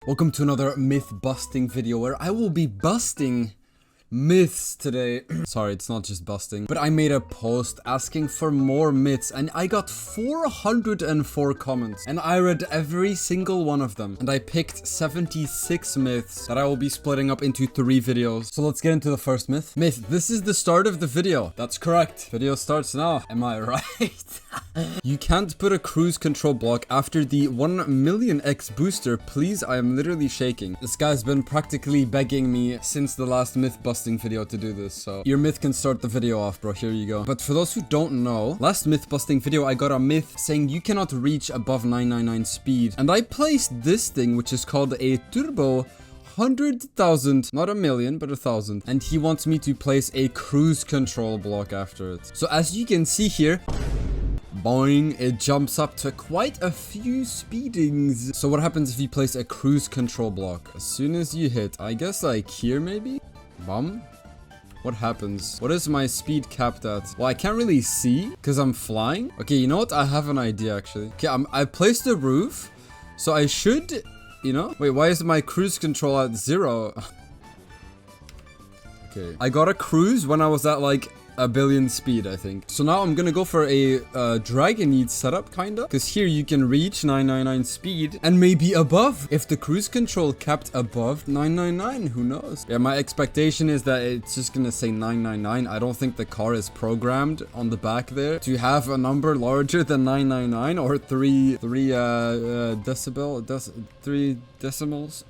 Welcome to another myth busting video where I will be busting myths today. Sorry, it's not just busting, but I made a post asking for more myths and I got 404 comments and I read every single one of them and I picked 76 myths that I will be splitting up into 3 videos. So let's get into the first myth. This is the start of the video. That's correct. Video starts now. Am I right? You can't put a cruise control block after the 1,000,000x booster. Please, I am literally shaking. This guy's been practically begging me since the last myth busting video to do this, so your myth can start the video off, bro. Here you go. But for those who don't know, last myth busting video I got a myth saying you cannot reach above 999 speed, and I placed this thing which is called a turbo 100,000, not a million, but 1,000. And he wants me to place a cruise control block after it. So as you can see here, boing, it jumps up to quite a few speedings. So what happens if you place a cruise control block? As soon as you hit, I guess like here maybe? Bum? What happens? What is my speed capped at? Well, I can't really see because I'm flying. Okay, you know what? I have an idea actually. Okay, I placed the roof, so I should, you know? Wait, why is my cruise control at 0? Okay, I got a cruise when I was at like 1 billion speed, I think. So now I'm gonna go for a Dragon Need setup, kinda. Because here you can reach 999 speed and maybe above. If the cruise control capped above 999, who knows? Yeah, my expectation is that it's just gonna say 999. I don't think the car is programmed on the back there to have a number larger than 999 or 3 decimals.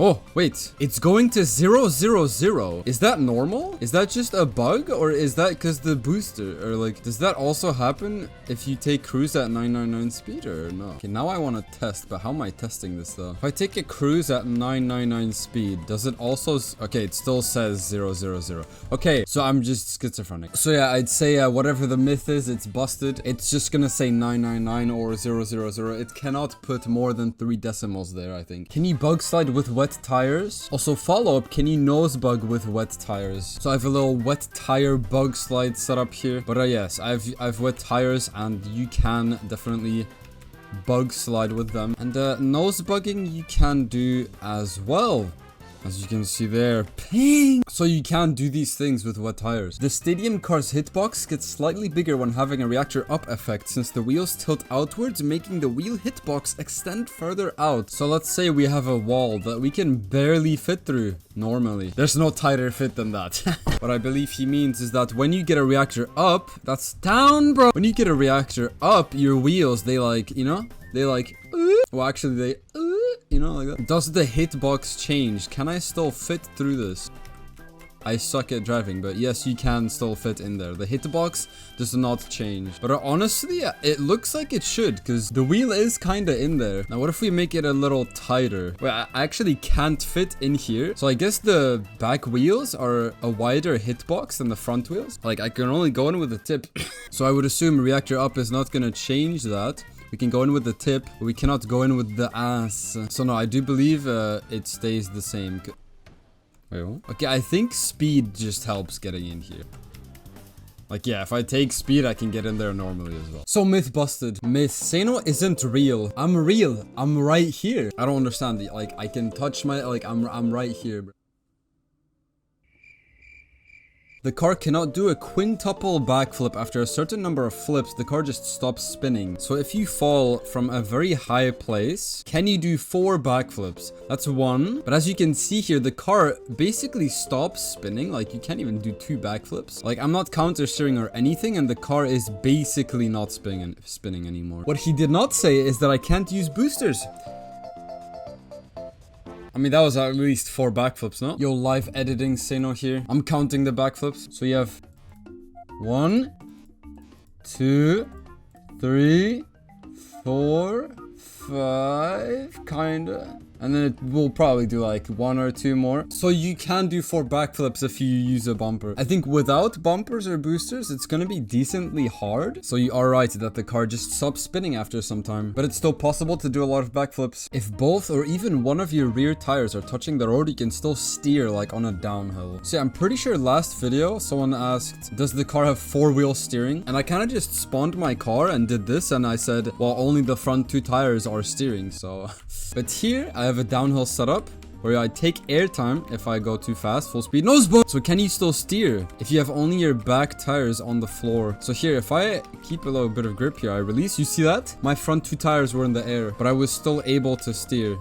Oh, wait. It's going to 000. Is that normal? Is that just a bug? Or is that because the booster? Or like, does that also happen if you take cruise at 999 speed or no? Okay, now I want to test, but how am I testing this though? If I take a cruise at 999 speed, does it also... Okay, it still says 000. Okay, so I'm just schizophrenic. So yeah, I'd say whatever the myth is, it's busted. It's just gonna say 999 or 000. It cannot put more than 3 decimals there, I think. Can you bug slide with wet tires? Also, follow-up, can you nose bug with wet tires? So I have a little wet tire bug slide set up here, but yes, I've wet tires and you can definitely bug slide with them, and nose bugging you can do as well. As you can see there, ping! So you can do these things with wet tires. The stadium car's hitbox gets slightly bigger when having a reactor up effect since the wheels tilt outwards, making the wheel hitbox extend further out. So let's say we have a wall that we can barely fit through normally. There's no tighter fit than that. What I believe he means is that when you get a reactor up, that's down, bro. When you get a reactor up, your wheels, they like, you know, they like, well, actually they, you know, like that. Does the hitbox change? Can I still fit through this? I suck at driving, but yes, you can still fit in there. The hitbox does not change. But honestly, it looks like it should, because the wheel is kind of in there. Now, what if we make it a little tighter? Wait, I actually can't fit in here. So I guess the back wheels are a wider hitbox than the front wheels. Like, I can only go in with the tip. So I would assume reactor up is not going to change that. We can go in with the tip, but we cannot go in with the ass. So no, I do believe it stays the same. Wait, what? Okay, I think speed just helps getting in here. Like, yeah, if I take speed, I can get in there normally as well. So myth busted. Myth. SSano isn't real. I'm real. I'm right here. I don't understand. Like, I can touch my... Like, I'm right here, bro. The car cannot do a quintuple backflip. After a certain number of flips, the car just stops spinning. So if you fall from a very high place, can you do 4 backflips? That's 1. But as you can see here, the car basically stops spinning. Like, you can't even do 2 backflips. Like, I'm not counter steering or anything, and the car is basically not spinning anymore. What he did not say is that I can't use boosters. I mean, that was at least 4 backflips, no? Yo, live editing SSano here. I'm counting the backflips. So you have 1, 2, 3, 4, 5, kinda. And then it will probably do like 1 or 2 more. So you can do 4 backflips if you use a bumper. I think without bumpers or boosters, it's gonna be decently hard. So you are right that the car just stops spinning after some time. But it's still possible to do a lot of backflips. If both or even one of your rear tires are touching the road, you can still steer like on a downhill. So yeah, I'm pretty sure last video, someone asked, does the car have 4-wheel steering? And I kind of just spawned my car and did this. And I said, well, only the front 2 tires are steering. So, but here I have a downhill setup where I take airtime if I go too fast, full speed, nosebone. So can you still steer if you have only your back tires on the floor? So here, if I keep a little bit of grip here, I release, you see that? My front 2 tires were in the air, but I was still able to steer.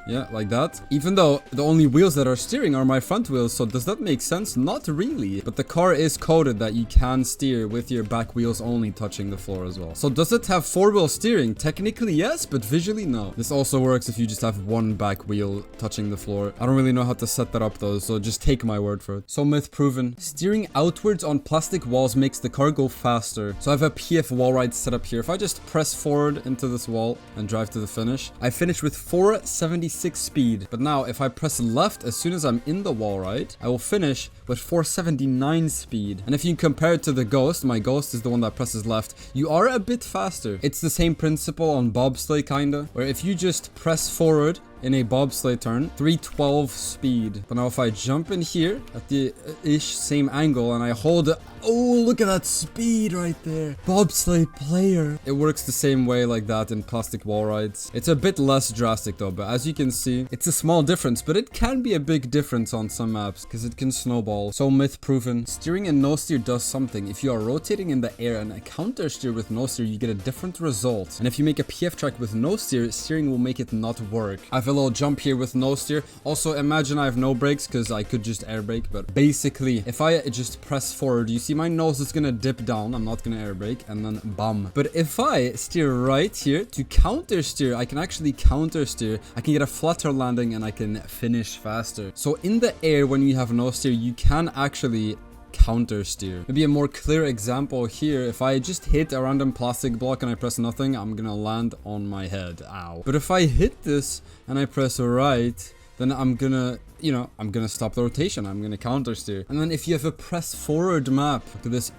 Yeah, like that. Even though the only wheels that are steering are my front wheels, so does that make sense? Not really. But the car is coded that you can steer with your back wheels only touching the floor as well. So does it have 4-wheel steering? Technically yes, but visually no. This also works if you just have one back wheel touching the floor. I don't really know how to set that up though, so just take my word for it. So myth proven. Steering outwards on plastic walls makes the car go faster. So I have a PF wall ride set up here. If I just press forward into this wall and drive to the finish, I finish with 476 speed. But now if I press left as soon as I'm in the wall ride, I will finish with 479 speed. And if you compare it to the Ghost, my Ghost is the one that presses left, you are a bit faster. It's the same principle on bobsleigh kinda, where if you just press forward in a bobsleigh turn, 312 speed. But now if I jump in here at the ish same angle and I hold it, oh, look at that speed right there. Bobsleigh player. It works the same way like that in plastic wall rides. It's a bit less drastic though, but as you can see, it's a small difference, but it can be a big difference on some maps because it can snowball. So myth proven. Steering and no steer does something. If you are rotating in the air and a counter steer with no steer, you get a different result. And if you make a PF track with no steer, steering will make it not work. I have a little jump here with no steer. Also imagine I have no brakes because I could just air brake, but basically if I just press forward, you see my nose is gonna dip down. I'm not gonna air brake and then bum. But if I steer right here to counter steer, I can actually counter steer. I can get a flatter landing and I can finish faster. So in the air when you have no steer, you can actually counter steer. Maybe a more clear example here, if I just hit a random plastic block and I press nothing, I'm gonna land on my head. Ow. But if I hit this and I press right, then I'm gonna, you know, I'm gonna stop the rotation. I'm gonna counter steer. And then if you have a press forward map, look at this.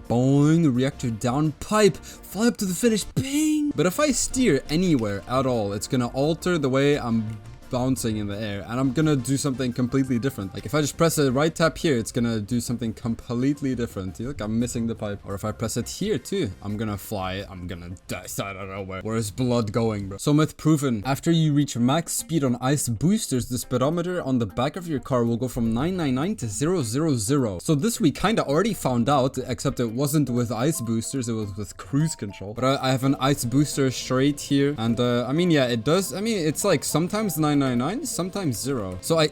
Boing, reactor down, pipe, fly up to the finish, ping. But if I steer anywhere at all, it's gonna alter the way I'm bouncing in the air, and I'm gonna do something completely different. Like if I just press a right tap here, it's gonna do something completely different. See, look, I'm missing the pipe. Or if I press it here too, I'm gonna fly. I'm gonna die. I don't know where's blood going, bro. So myth proven. After you reach max speed on ice boosters, the speedometer on the back of your car will go from 999 to 000. So this we kind of already found out, except it wasn't with ice boosters, it was with cruise control. But I have an ice booster straight here, and I mean, yeah, it does. I mean, it's like sometimes 999, sometimes 0. So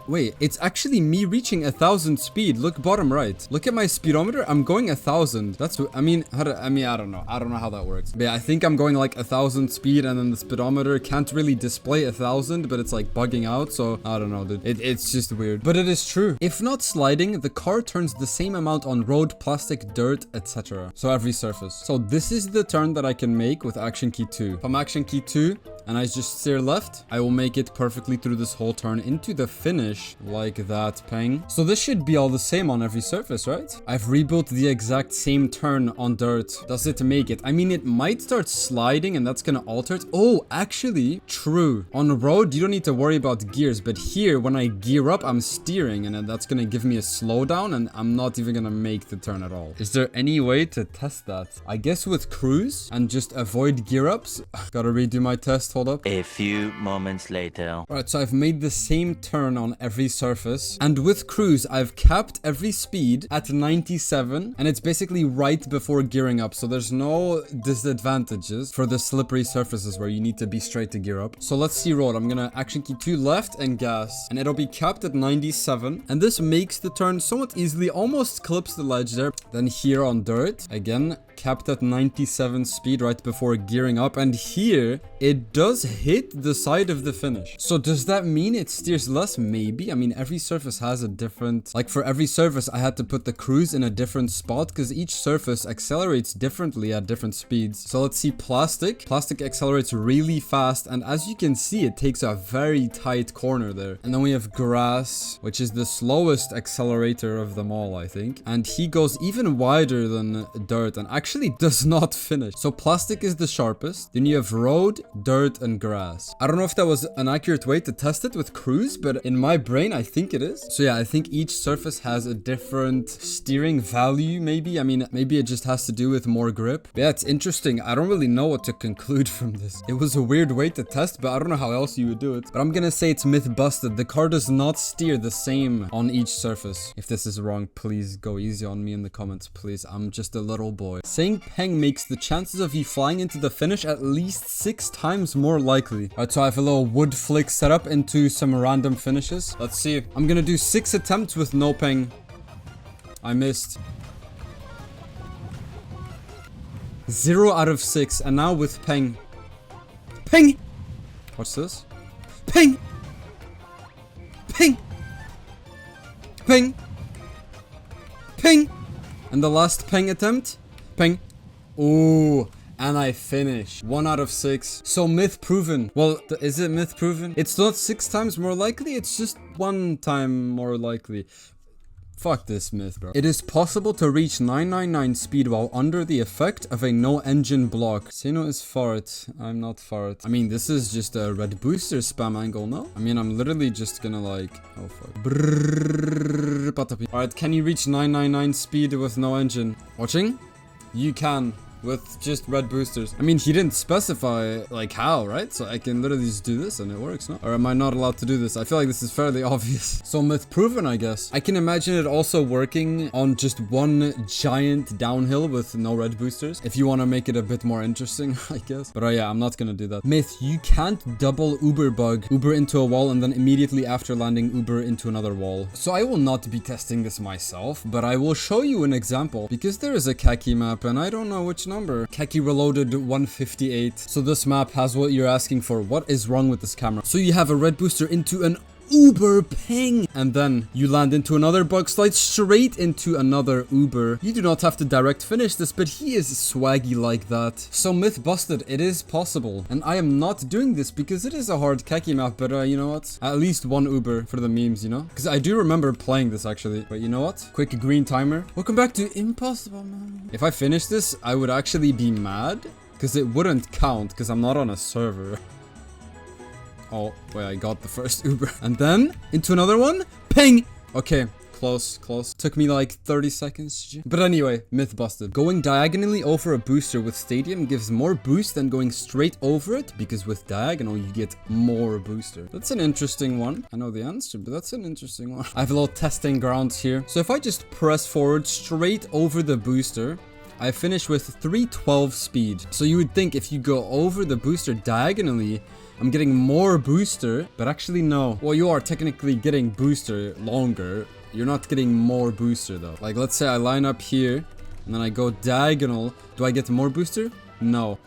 wait, it's actually me reaching 1,000 speed. Look bottom right. Look at my speedometer. I'm going 1,000. That's what I mean. I don't know. I don't know how that works. But yeah, I think I'm going like 1,000 speed, and then the speedometer can't really display 1,000, but it's like bugging out. So I don't know, dude. It's just weird. But it is true. If not sliding, the car turns the same amount on road, plastic, dirt, etc. So every surface. So this is the turn that I can make with action key 2. If I'm action key 2, and I just steer left, I will make it perfectly through this whole turn into the finish like that, pang. So this should be all the same on every surface, right? I've rebuilt the exact same turn on dirt. Does it make it? I mean, it might start sliding and that's gonna alter it. Oh, actually, true. On road, you don't need to worry about gears, but here, when I gear up, I'm steering, and that's gonna give me a slowdown, and I'm not even gonna make the turn at all. Is there any way to test that? I guess with cruise and just avoid gear ups. Gotta redo my test. Hold up. A few moments later. Alright, so I've made the same turn on every surface, and with cruise I've capped every speed at 97, and it's basically right before gearing up, so there's no disadvantages for the slippery surfaces where you need to be straight to gear up. So let's see road. I'm gonna action key 2 left and gas, and it'll be capped at 97, and this makes the turn somewhat easily, almost clips the ledge there. Then here on dirt, again capped at 97 speed right before gearing up, and here it does hit the side of the finish. So does that mean it steers less? Maybe. I mean, every surface has a different, like for every surface I had to put the cruise in a different spot because each surface accelerates differently at different speeds. So let's see plastic. Plastic accelerates really fast, and as you can see, it takes a very tight corner there. And then we have grass, which is the slowest accelerator of them all, I think, and he goes even wider than dirt. And actually actually does not finish. So plastic is the sharpest. Then you have road, dirt, and grass. I don't know if that was an accurate way to test it with cruise, but in my brain, I think it is. So yeah, I think each surface has a different steering value, maybe. I mean, maybe it just has to do with more grip. But yeah, it's interesting. I don't really know what to conclude from this. It was a weird way to test, but I don't know how else you would do it. But I'm gonna say it's myth busted. The car does not steer the same on each surface. If this is wrong, please go easy on me in the comments, please. I'm just a little boy. Saying peng makes the chances of you flying into the finish at least 6 times more likely. Alright, so I have a little wood flick set up into some random finishes. Let's see. I'm gonna do 6 attempts with no peng. I missed. 0 out of 6, and now with peng. Peng! What's this? Peng! Peng! Peng! Peng! And the last peng attempt? Peng. Ooh. And I finish. 1 out of 6. So myth proven. Well, is it myth proven? It's not 6 times more likely. It's just 1 time more likely. Fuck this myth, bro. It is possible to reach 999 speed while under the effect of a no engine block. SSano is fart. I'm not fart. I mean, this is just a red booster spam angle, no? I mean, I'm literally just gonna like... Oh, fuck. Brrr, patapi. Alright, can you reach 999 speed with no engine? Watching? You can. With just red boosters. I mean, he didn't specify like how, right? So I can literally just do this and it works, no? Or am I not allowed to do this? I feel like this is fairly obvious. So myth proven, I guess. I can imagine it also working on just one giant downhill with no red boosters. If you want to make it a bit more interesting, I guess. But yeah, I'm not gonna do that. Myth, you can't double Uber bug. Uber into a wall and then immediately after landing Uber into another wall. So I will not be testing this myself, but I will show you an example because there is a khaki map and I don't know which number. Khaki Reloaded 158. So this map has what you're asking for. What is wrong with this camera? So you have a red booster into an Uber ping, and then you land into another bug slide straight into another Uber. You do not have to direct finish this, but he is swaggy like that. So myth busted, it is possible. And I am not doing this because it is a hard khaki map, but you know what? At least 1 Uber for the memes, you know? Because I do remember playing this actually. But you know what? Quick green timer. Welcome back to Impossible, man. If I finish this, I would actually be mad because it wouldn't count because I'm not on a server. Oh, wait, I got the first Uber. And then, into another one. Ping! Okay, close, close. Took me like 30 seconds. But anyway, myth busted. Going diagonally over a booster with Stadium gives more boost than going straight over it, because with diagonal, you get more booster. That's an interesting one. I know the answer, but that's an interesting one. I have a little testing grounds here. So if I just press forward straight over the booster, I finish with 312 speed. So you would think if you go over the booster diagonally, I'm getting more booster, but actually no. Well, you are technically getting booster longer. You're not getting more booster though. Like, let's say I line up here and then I go diagonal. Do I get more booster? No.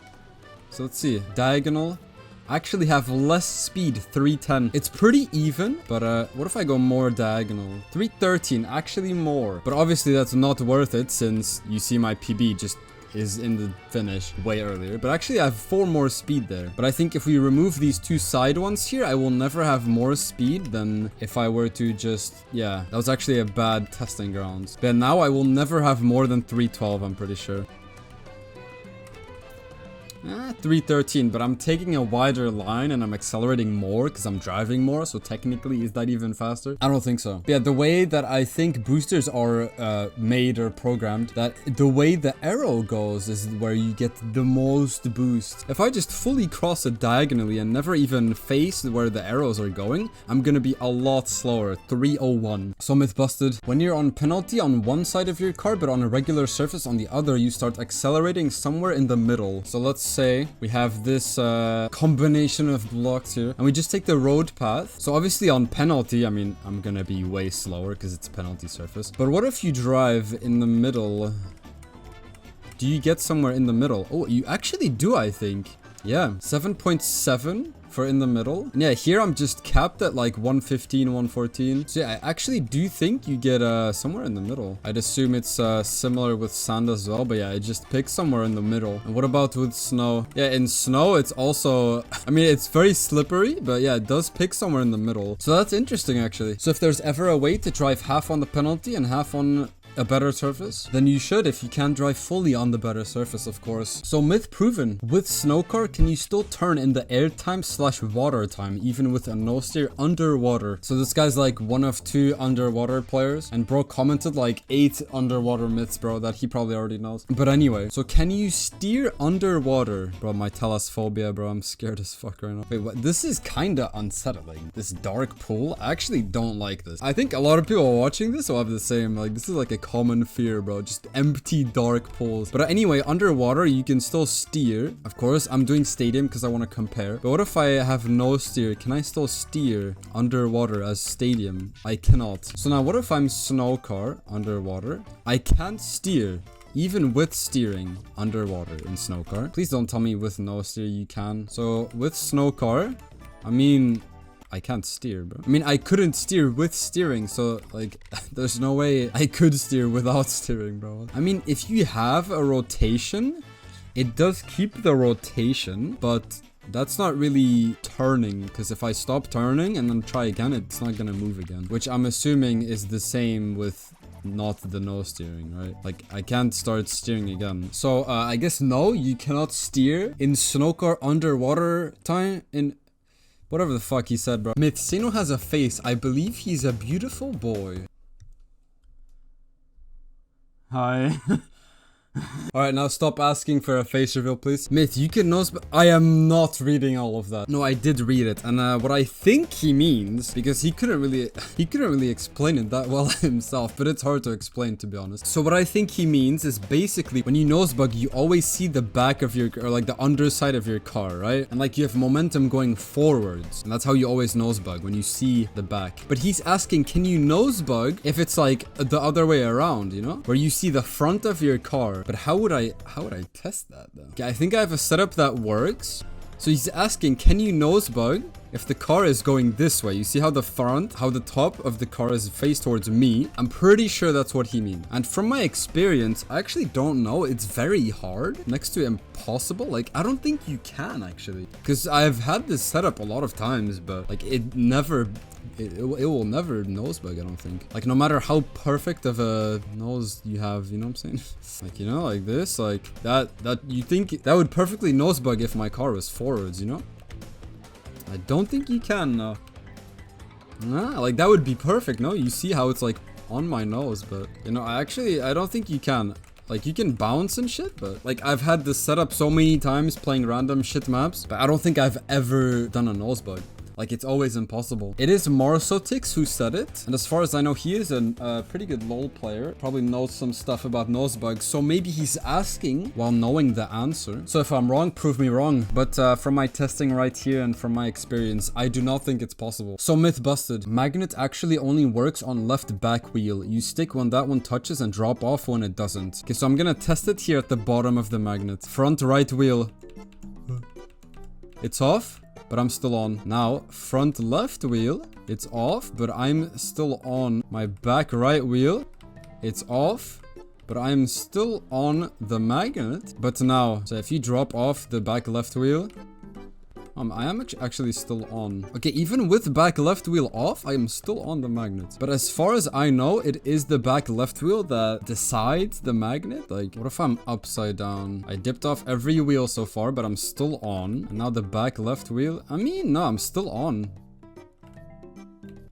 So let's see. Diagonal. I actually have less speed, 310. It's pretty even, but what if I go more diagonal? 313, actually more. But obviously that's not worth it since you see my PB just is in the finish way earlier. But actually I have 4 more speed there. But I think if we remove these 2 side ones here, I will never have more speed than if I were to just... Yeah, that was actually a bad testing grounds. But now I will never have more than 312, I'm pretty sure. 313, but I'm taking a wider line and I'm accelerating more because I'm driving more, so technically is that even faster? I don't think so. But yeah, the way that I think boosters are made or programmed, that the way the arrow goes is where you get the most boost. If I just fully cross it diagonally and never even face where the arrows are going, I'm gonna be a lot slower. 301. So myth busted. When you're on penalty on one side of your car but on a regular surface on the other, you start accelerating somewhere in the middle. So let's say we have this combination of blocks here and we just take the road path. So obviously on penalty, I mean, I'm gonna be way slower because it's penalty surface. But what if you drive in the middle? Do you get somewhere in the middle? Oh, you actually do, I think. Yeah, 7.7 for in the middle. And yeah, here I'm just capped at like 115, 114. So yeah, I actually do think you get somewhere in the middle. I'd assume it's similar with sand as well, but yeah, it just picks somewhere in the middle. And what about with snow? Yeah, in snow, it's also, I mean, it's very slippery, but yeah, it does pick somewhere in the middle. So that's interesting, actually. So if there's ever a way to drive half on the penalty and half on a better surface? Then you should if you can drive fully on the better surface, of course. So myth proven. With Snowcar, can you still turn in the airtime / water time, even with a no steer underwater? So this guy's like one of 2 underwater players, and bro commented like 8 underwater myths, bro, that he probably already knows. But anyway, so can you steer underwater? Bro, my thalassophobia, bro, I'm scared as fuck right now. Wait, what? This is kinda unsettling. This dark pool, I actually don't like this. I think a lot of people watching this will have the same, like, this is like a common fear, bro, just empty dark pools. But anyway, underwater, you can still steer. Of course, I'm doing stadium because I want to compare. But what if I have no steer? Can I still steer underwater as stadium? I cannot. So now what if I'm Snowcar underwater? I can't steer. Even with steering underwater in Snowcar. Please don't tell me with no steer you can. So with Snowcar, I mean, I can't steer, bro. I mean, I couldn't steer with steering, so like, there's no way I could steer without steering, bro. I mean, if you have a rotation, it does keep the rotation, but that's not really turning, because if I stop turning and then try again, it's not gonna move again, which I'm assuming is the same with not the no steering, right? Like, I can't start steering again. So I guess no, you cannot steer in Snowcar underwater time in whatever the fuck he said, bro. SSano has a face. I believe he's a beautiful boy. Hi. Alright, now stop asking for a face reveal, please. Myth, you can nose... I am not reading all of that. No, I did read it. And what I think he means, because he couldn't really explain it that well himself, but it's hard to explain, to be honest. So what I think he means is basically when you nose bug, you always see the back of your, or like the underside of your car, right? And like you have momentum going forwards. And that's how you always nose bug, when you see the back. But he's asking, can you nose bug if it's like the other way around, you know? Where you see the front of your car. But how would I test that though? Okay, I think I have a setup that works. So he's asking, can you nose bug if the car is going this way? You see how the top of the car is faced towards me? I'm pretty sure that's what he means. And from my experience, I actually don't know. It's very hard, next to impossible. Like, I don't think you can actually, because I've had this setup a lot of times, but like it will never nose bug, I don't think. Like, no matter how perfect of a nose you have, you know what I'm saying? Like, you know, like this, like that you think that would perfectly nose bug if my car was forwards, you know? I don't think you can, no. Nah, like that would be perfect, no? You see how it's like on my nose, but you know, I don't think you can. Like, you can bounce and shit, but like I've had this setup so many times playing random shit maps, but I don't think I've ever done a nose bug. Like, it's always impossible. It is Marsotix who said it. And as far as I know, he is a pretty good LoL player. Probably knows some stuff about nose bugs. So maybe he's asking while knowing the answer. So if I'm wrong, prove me wrong. But from my testing right here and from my experience, I do not think it's possible. So myth busted. Magnet actually only works on left back wheel. You stick when that one touches and drop off when it doesn't. Okay, so I'm gonna test it here at the bottom of the magnet. Front right wheel. It's off, but I'm still on. Now, front left wheel, it's off, but I'm still on. My back right wheel, it's off, but I'm still on the magnet. But now, so if you drop off the back left wheel, I am actually still on. Okay, even with back left wheel off, I am still on the magnet. But as far as I know, it is the back left wheel that decides the magnet. Like, what if I'm upside down? I dipped off every wheel so far, but I'm still on. And now the back left wheel. I mean, no, I'm still on.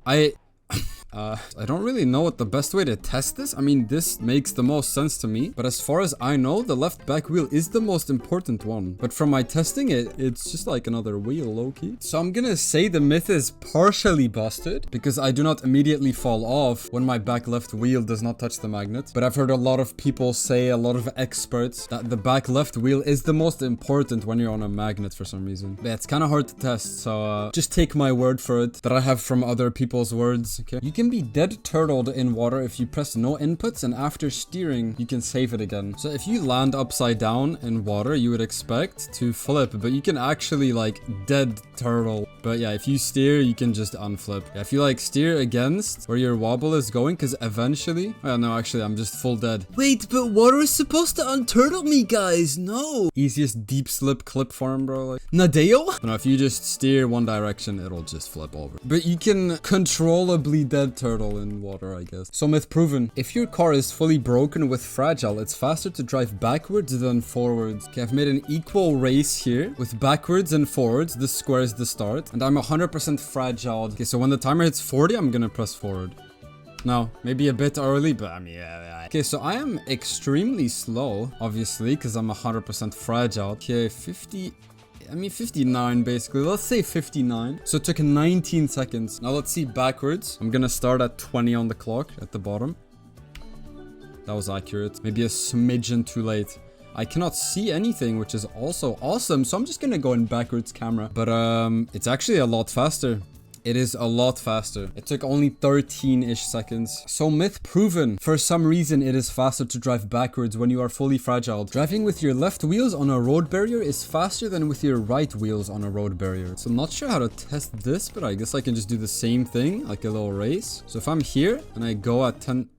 I don't really know what the best way to test this. I mean, this makes the most sense to me. But as far as I know, the left back wheel is the most important one. But from my testing, it's just like another wheel, low-key. So I'm gonna say the myth is partially busted because I do not immediately fall off when my back left wheel does not touch the magnet. But I've heard a lot of people say, a lot of experts, that the back left wheel is the most important when you're on a magnet for some reason. But it's kind of hard to test, so just take my word for it that I have from other people's words, okay? You can be dead turtled in water if you press no inputs, and after steering you can save it again. So if you land upside down in water, you would expect to flip, but you can actually like dead turtle. But yeah, if you steer, you can just unflip. Yeah, if you like steer against where your wobble is going, because eventually... Oh, no, actually, I'm just full dead. Wait, but water is supposed to unturtle me, guys. No. Easiest deep slip clip form, bro. Like, Nadeo? No, if you just steer one direction, it'll just flip over. But you can controllably dead turtle in water, I guess. So myth proven. If your car is fully broken with fragile, it's faster to drive backwards than forwards. Okay, I've made an equal race here with backwards and forwards. This square is the start. And I'm 100% fragile. Okay, so when the timer hits 40, I'm gonna press forward. No, maybe a bit early, but I mean, yeah. Okay, so I am extremely slow, obviously, because I'm 100% fragile. Okay, 59 basically. Let's say 59. So it took 19 seconds. Now let's see backwards. I'm gonna start at 20 on the clock at the bottom. That was accurate. Maybe a smidgen too late. I cannot see anything, which is also awesome. So I'm just gonna go in backwards camera. But it's actually a lot faster. It is a lot faster. It took only 13-ish seconds. So myth proven. For some reason, it is faster to drive backwards when you are fully fragile. Driving with your left wheels on a road barrier is faster than with your right wheels on a road barrier. So I'm not sure how to test this, but I guess I can just do the same thing, like a little race. So if I'm here and I go at 10...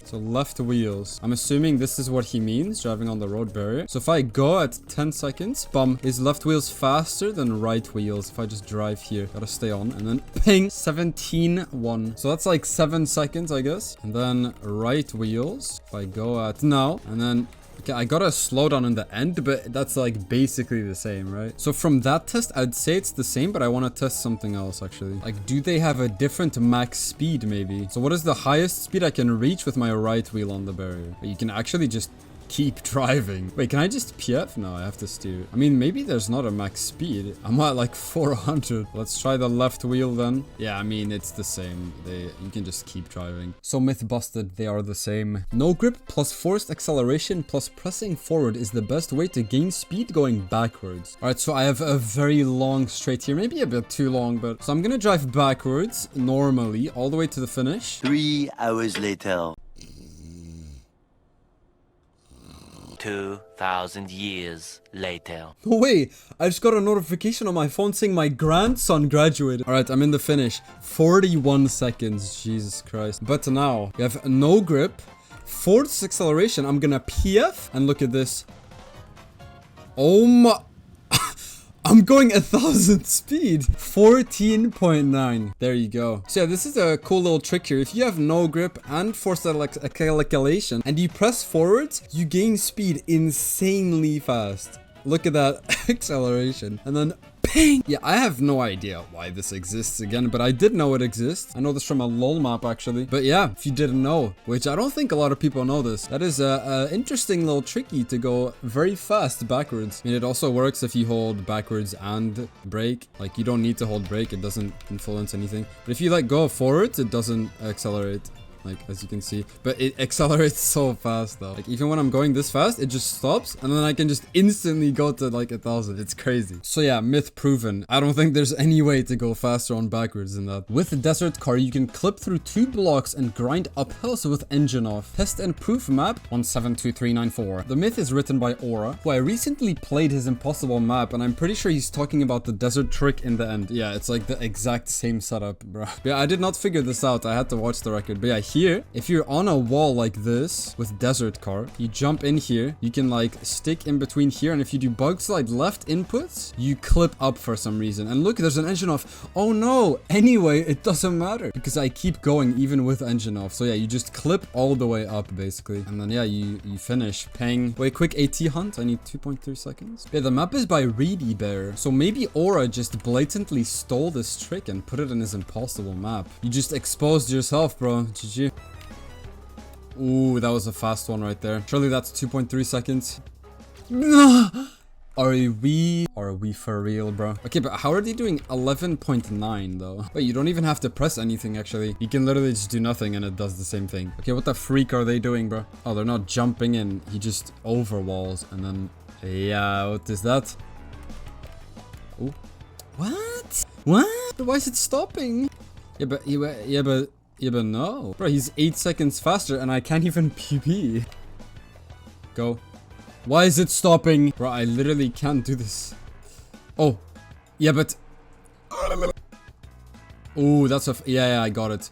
So left wheels. I'm assuming this is what he means, driving on the road barrier. So if I go at 10 seconds, bum, is left wheels faster than right wheels if I just drive here? Gotta stay on. And then ping, 17-1. So that's like 7 seconds, I guess. And then right wheels, if I go at now, and then... Okay, I gotta slow down in the end, but that's like basically the same, right? So from that test, I'd say it's the same, but I want to test something else actually. Like, do they have a different max speed maybe? So what is the highest speed I can reach with my right wheel on the barrier? But you can actually just keep driving. Wait, can I just PF? No, I have to steer. I mean, maybe there's not a max speed. I'm at like 400. Let's try the left wheel then. Yeah, I mean, it's the same. You can just keep driving. So myth busted, they are the same. No grip plus forced acceleration plus pressing forward is the best way to gain speed going backwards. All right, so I have a very long straight here. Maybe a bit too long, but... So I'm gonna drive backwards normally all the way to the finish. 3 hours later. 2,000 years later. No way! I just got a notification on my phone saying my grandson graduated. Alright, I'm in the finish. 41 seconds. Jesus Christ. But now, we have no grip. Forced acceleration. I'm gonna PF. And look at this. Oh my... I'm going 1,000 speed. 14.9. There you go. So yeah, this is a cool little trick here. If you have no grip and forced acceleration and you press forwards, you gain speed insanely fast. Look at that acceleration. And then ping. Yeah, I have no idea why this exists again, but I did know it exists. I know this from a LOL map actually. But yeah, if you didn't know, which I don't think a lot of people know this, that is a interesting little tricky to go very fast backwards. I mean, it also works if you hold backwards and brake. Like, you don't need to hold brake. It doesn't influence anything. But if you like go forwards, it doesn't accelerate. Like, as you can see, but it accelerates so fast though. Like, even when I'm going this fast, it just stops and then I can just instantly go to like 1,000. It's crazy. So yeah, myth proven. I don't think there's any way to go faster on backwards than that. With the desert car, you can clip through 2 blocks and grind uphills with engine off. Test and proof map 172394. The myth is written by Aura, who I recently played his impossible map, and I'm pretty sure he's talking about the desert trick in the end. Yeah, it's like the exact same setup, bro. Yeah, I did not figure this out. I had to watch the record. But yeah, here, if you're on a wall like this with desert car, you jump in here, you can like stick in between here, and if you do bug slide left inputs, you clip up for some reason. And look, there's an engine off. Oh no, anyway, it doesn't matter because I keep going even with engine off. So yeah, you just clip all the way up basically, and then yeah, you finish. Pang. Wait, quick AT hunt. I need 2.3 seconds. Yeah, the map is by Reedy Bear, so maybe Aura just blatantly stole this trick and put it in his impossible map. You just exposed yourself, bro. GG. Ooh, that was a fast one right there. Surely that's 2.3 seconds. Are we for real, bro? Okay, but how are they doing 11.9 though? Wait, you don't even have to press anything actually. You can literally just do nothing and it does the same thing. Okay, what the freak are they doing, bro? Oh, they're not jumping in. He just overwalls and then... Yeah, what is that? Oh. What? What? Why is it stopping? Yeah, but no. Bro, he's 8 seconds faster and I can't even PB. Go. Why is it stopping? Bro, I literally can't do this. Oh. Yeah, but... Ooh, that's a yeah, I got it.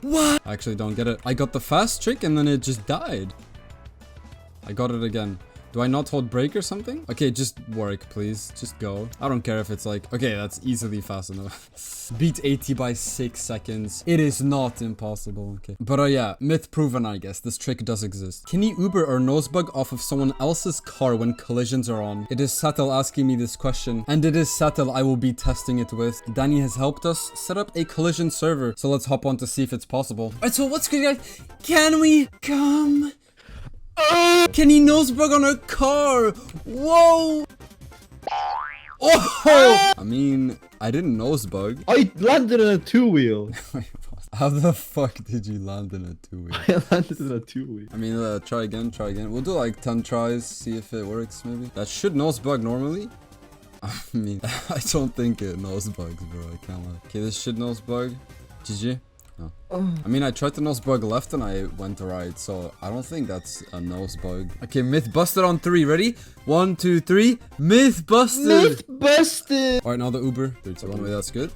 What? I actually don't get it. I got the fast trick and then it just died. I got it again. Do I not hold break or something? Okay, just work, please. Just go. I don't care if it's like... Okay, that's easily fast enough. Beat 80 by 6 seconds. It is not impossible. Okay. But yeah, myth proven, I guess. This trick does exist. Can you Uber or nosebug off of someone else's car when collisions are on? It is SettL asking me this question. And it is SettL I will be testing it with. Danny has helped us set up a collision server. So let's hop on to see if it's possible. Alright, so what's good, guys? Can we come... Can he nosebug on a car? Whoa! Oh! I mean, I didn't nosebug. I landed in a two-wheel. How the fuck did you land in a two-wheel? I landed in a two-wheel. I mean, try again. We'll do like 10 tries, see if it works maybe. That should nosebug normally. I mean, I don't think it nosebugs, bro. I can't lie. Okay, this should nosebug. GG. Oh. I mean, I tried to nosebug left and I went right, so I don't think that's a nosebug. Okay, myth busted on 3. Ready? 1, 2, 3. Myth busted! Myth busted! Alright, now the Uber. 3, 2, 1. Wait, that's good.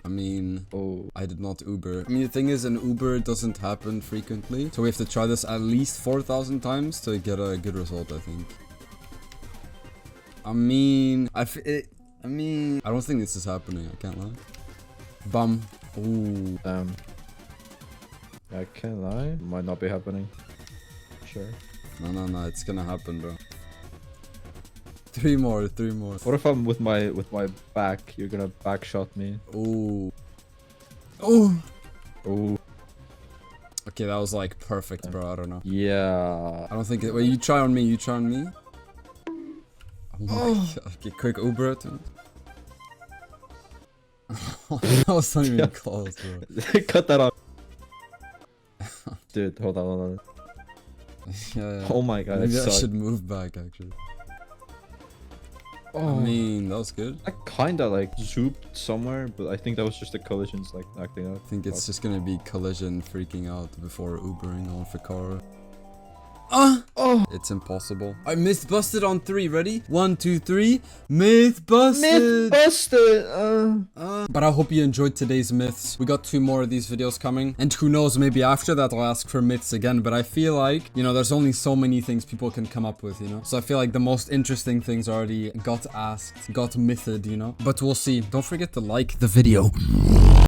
I mean, I did not Uber. I mean, the thing is, an Uber doesn't happen frequently, so we have to try this at least 4,000 times to get a good result, I think. I mean, I don't think this is happening. I can't lie. Bum. Ooh. I can't lie. Might not be happening. Sure. No. It's gonna happen, bro. 3 more. What if I'm with my back? You're gonna back shot me. Ooh. Okay, that was like perfect, bro. I don't know. Yeah. I don't think it. Wait, you try on me. Oh my god. Okay, quick Uber it. That was not even close, bro. Cut that off. Dude, hold on. Yeah. Oh my god, maybe I should move back, actually. I mean, that was good. I kinda like zooped somewhere, but I think that was just the collisions like acting out. I think it's just gonna be collision freaking out before Ubering off a car. It's impossible. I myth busted on 3. Ready? 1, 2, 3. Myth busted. But I hope you enjoyed today's myths. We got 2 more of these videos coming, and who knows, maybe after that I'll ask for myths again. But I feel like, you know, there's only so many things people can come up with, you know. So I feel like the most interesting things already got asked, got mythed, you know. But we'll see. Don't forget to like the video.